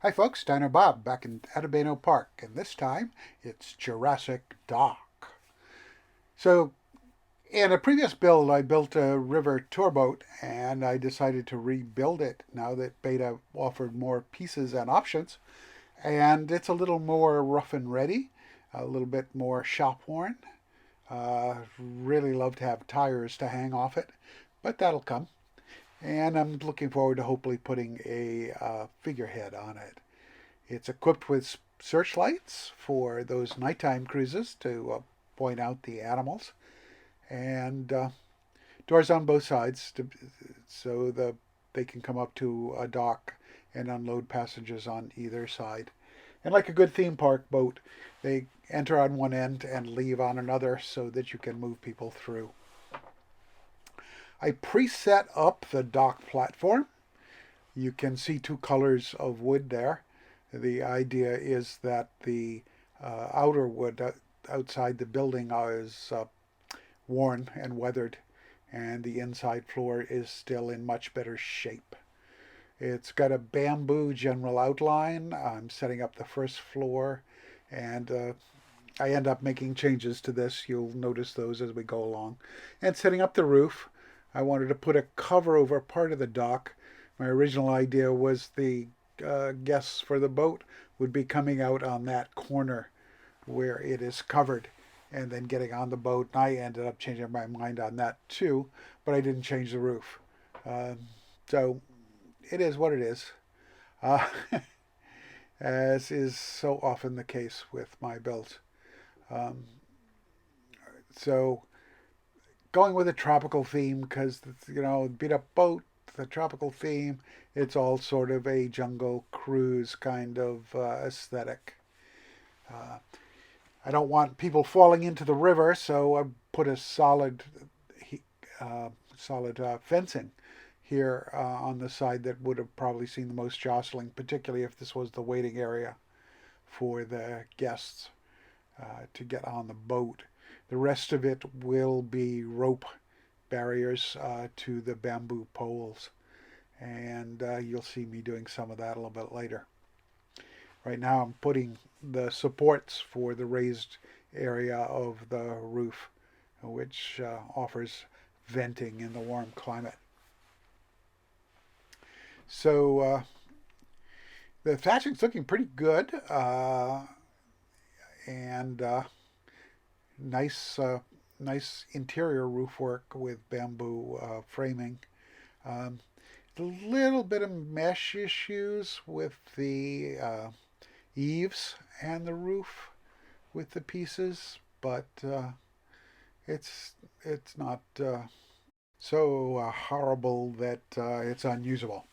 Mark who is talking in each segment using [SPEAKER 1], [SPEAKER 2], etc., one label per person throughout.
[SPEAKER 1] Hi folks, Diner Bob back in Atebeno Park, and this time it's Jurassic Dock. So, in a previous build, I built a river tour boat, and I decided to rebuild it now that Beta offered more pieces and options. And it's a little more rough and ready, a little bit more shop worn. Really love to have tires to hang off it, but that'll come. And I'm looking forward to hopefully putting a figurehead on it. It's equipped with searchlights for those nighttime cruises to point out the animals, and doors on both sides so they can come up to a dock and unload passengers on either side. And like a good theme park boat, they enter on one end and leave on another so that you can move people through. I preset up the dock platform. You can see two colors of wood there. The idea is that the outer wood outside the building is worn and weathered, and the inside floor is still in much better shape. It's got a bamboo general outline. I'm setting up the first floor, and I end up making changes to this. You'll notice those as we go along. And setting up the roof, I wanted to put a cover over part of the dock. My original idea was the guests for the boat would be coming out on that corner where it is covered and then getting on the boat. And I ended up changing my mind on that too, but I didn't change the roof. So it is what it is, uh, as is so often the case with my builds. Um, so going with a tropical theme because, beat up boat, the tropical theme, it's all sort of a jungle cruise kind of aesthetic. Uh, I don't want people falling into the river, so I put a solid fencing here on the side that would have probably seen the most jostling, particularly if this was the waiting area for the guests to get on the boat. The rest of it will be rope barriers to the bamboo poles, and you'll see me doing some of that a little bit later. Right now I'm putting the supports for the raised area of the roof, which offers venting in the warm climate. So the thatching's looking pretty good, and nice, nice interior roof work with bamboo framing. Um, a little bit of mesh issues with the eaves and the roof with the pieces, but it's not so horrible that it's unusable.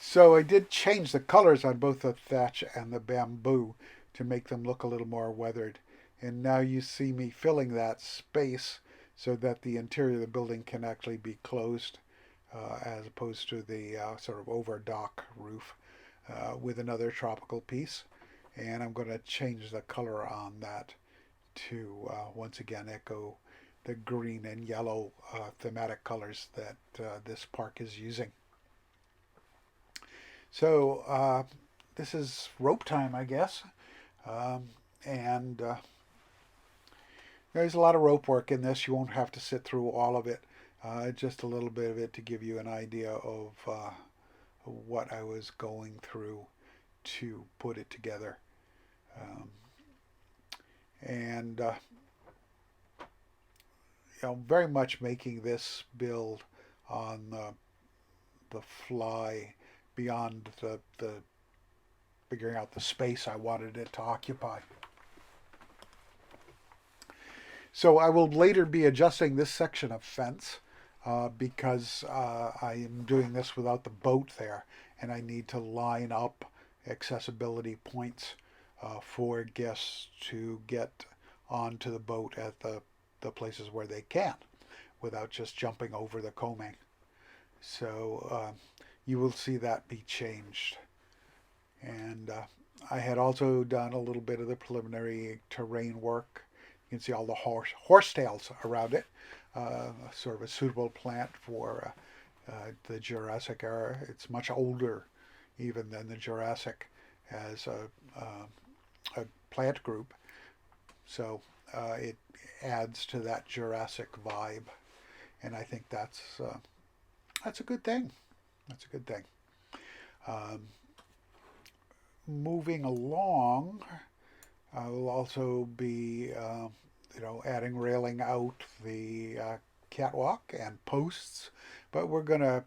[SPEAKER 1] So I did change the colors on both the thatch and the bamboo to make them look a little more weathered. And now you see me filling that space so that the interior of the building can actually be closed as opposed to the sort of over dock roof with another tropical piece. And I'm going to change the color on that to once again echo the green and yellow thematic colors that this park is using. So this is rope time, I guess. And there's a lot of rope work in this. You won't have to sit through all of it. Just a little bit of it to give you an idea of what I was going through to put it together. Um, and very much making this build on the fly beyond the figuring out the space I wanted it to occupy. So I will later be adjusting this section of fence because I am doing this without the boat there, and I need to line up accessibility points for guests to get onto the boat at the places where they can without just jumping over the coaming. So you will see that be changed. And I had also done a little bit of the preliminary terrain work. You can see all the horsetails around it, sort of a suitable plant for the Jurassic era. It's much older even than the Jurassic, as a plant group. So it adds to that Jurassic vibe, and I think that's a good thing. That's a good thing. Um, Moving along, I will also be, adding railing out the catwalk and posts, but we're gonna,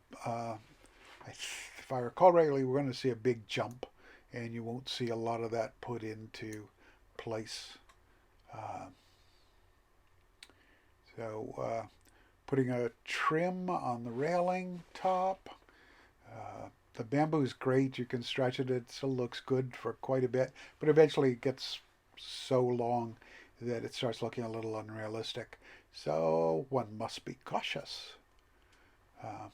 [SPEAKER 1] if I recall rightly, we're gonna see a big jump, and you won't see a lot of that put into place. Uh, so putting a trim on the railing top. The bamboo is great. You can stretch it. It still looks good for quite a bit, but eventually it gets so long that it starts looking a little unrealistic. So one must be cautious. Uh,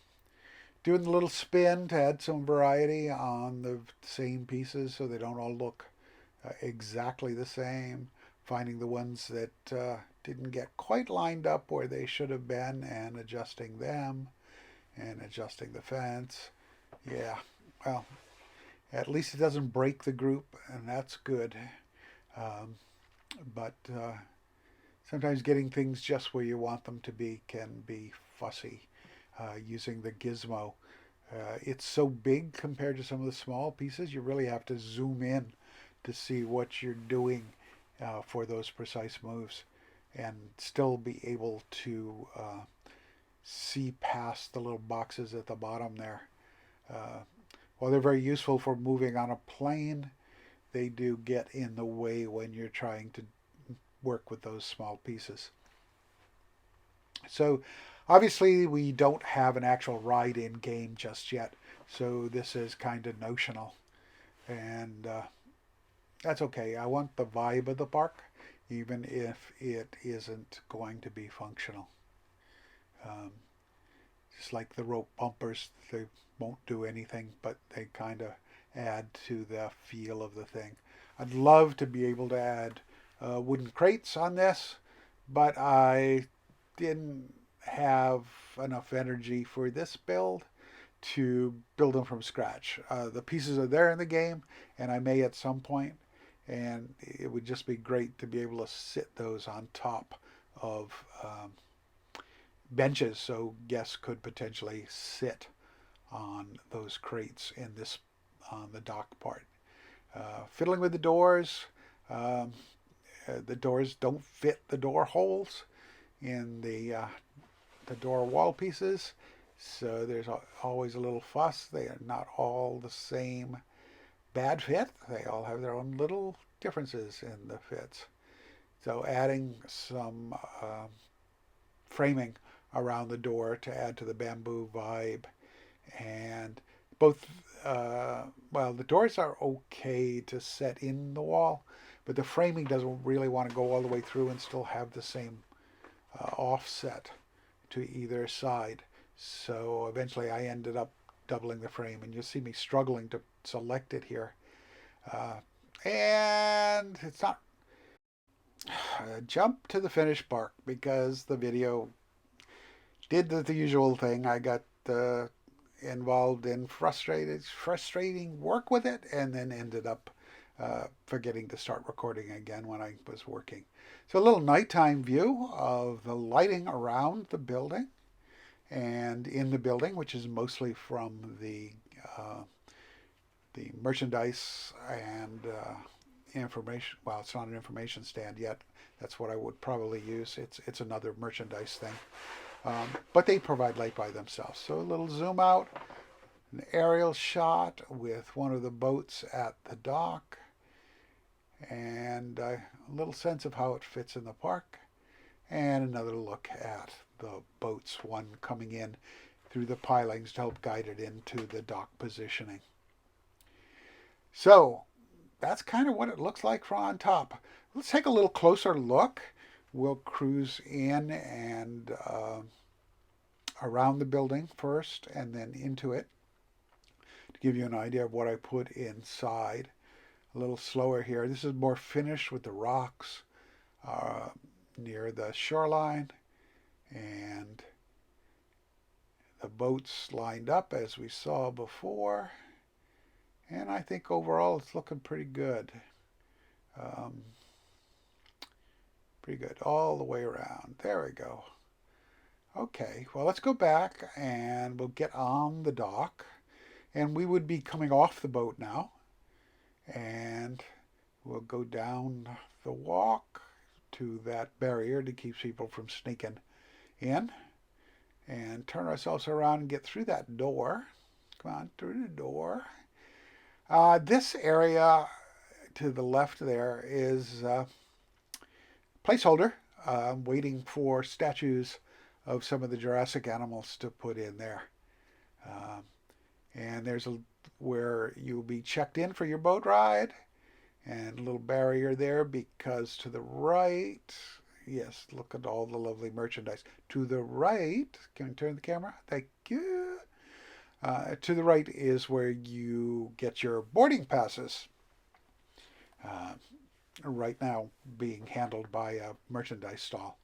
[SPEAKER 1] Doing the little spin to add some variety on the same pieces so they don't all look exactly the same. Finding the ones that didn't get quite lined up where they should have been and adjusting them and adjusting the fence. Yeah, well, at least it doesn't break the group, and that's good. Um, but sometimes getting things just where you want them to be can be fussy using the gizmo. It's so big compared to some of the small pieces, you really have to zoom in to see what you're doing for those precise moves and still be able to see past the little boxes at the bottom there. Uh, while they're very useful for moving on a plane, they do get in the way when you're trying to work with those small pieces. So obviously we don't have an actual ride in game just yet, so this is kind of notional, and that's okay. I want the vibe of the park, even if it isn't going to be functional. Um, just like the rope bumpers, they won't do anything, but they kind of add to the feel of the thing. I'd love to be able to add wooden crates on this, but I didn't have enough energy for this build to build them from scratch. The pieces are there in the game, and I may at some point, and it would just be great to be able to sit those on top of benches so guests could potentially sit on those crates in this on the dock part. Fiddling with the doors. Um, the doors don't fit the door holes in the door wall pieces, so there's always a little fuss. They are not all the same bad fit. They all have their own little differences in the fits. So adding some framing around the door to add to the bamboo vibe, and both well, the doors are okay to set in the wall, but the framing doesn't really want to go all the way through and still have the same offset to either side. So eventually I ended up doubling the frame, and you'll see me struggling to select it here. And it's not jump to the finished part because the video did the usual thing. I got involved in frustrating work with it, and then ended up forgetting to start recording again when I was working. So a little nighttime view of the lighting around the building and in the building, which is mostly from the merchandise and information. Well, it's not an information stand yet. That's what I would probably use. It's another merchandise thing. But they provide light by themselves. So a little zoom out, an aerial shot with one of the boats at the dock, and a little sense of how it fits in the park, and another look at the boats, one coming in through the pilings to help guide it into the dock positioning. So that's kind of what it looks like from on top. Let's take a little closer look. We'll cruise in and around the building first and then into it to give you an idea of what I put inside. A little slower here. This is more finished with the rocks near the shoreline and the boats lined up as we saw before. And I think overall it's looking pretty good. Um, Pretty good all the way around. There we go. Okay, well, let's go back and we'll get on the dock. And we would be coming off the boat now. And we'll go down the walk to that barrier to keep people from sneaking in. And turn ourselves around and get through that door. Come on, through the door. This area to the left there is placeholder, waiting for statues of some of the Jurassic animals to put in there. Um, and there's where you'll be checked in for your boat ride, and a little barrier there because to the right, yes, look at all the lovely merchandise. To the right, can you turn the camera? Thank you. To the right is where you get your boarding passes. Uh, right now being handled by a merchandise stall.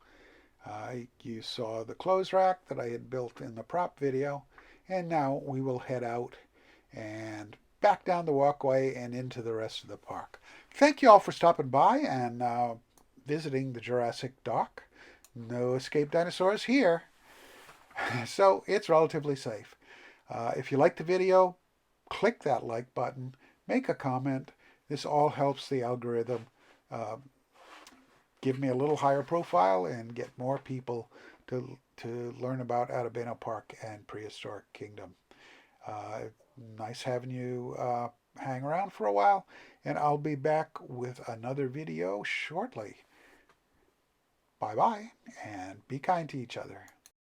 [SPEAKER 1] You saw the clothes rack that I had built in the prop video, and now we will head out and back down the walkway and into the rest of the park. Thank you all for stopping by and visiting the Jurassic dock. No escaped dinosaurs here, so it's relatively safe. If you like the video, click that like button, make a comment. This all helps the algorithm give me a little higher profile and get more people to learn about Atebeno Park and Prehistoric Kingdom. Nice having you hang around for a while, and I'll be back with another video shortly. Bye bye, and be kind to each other.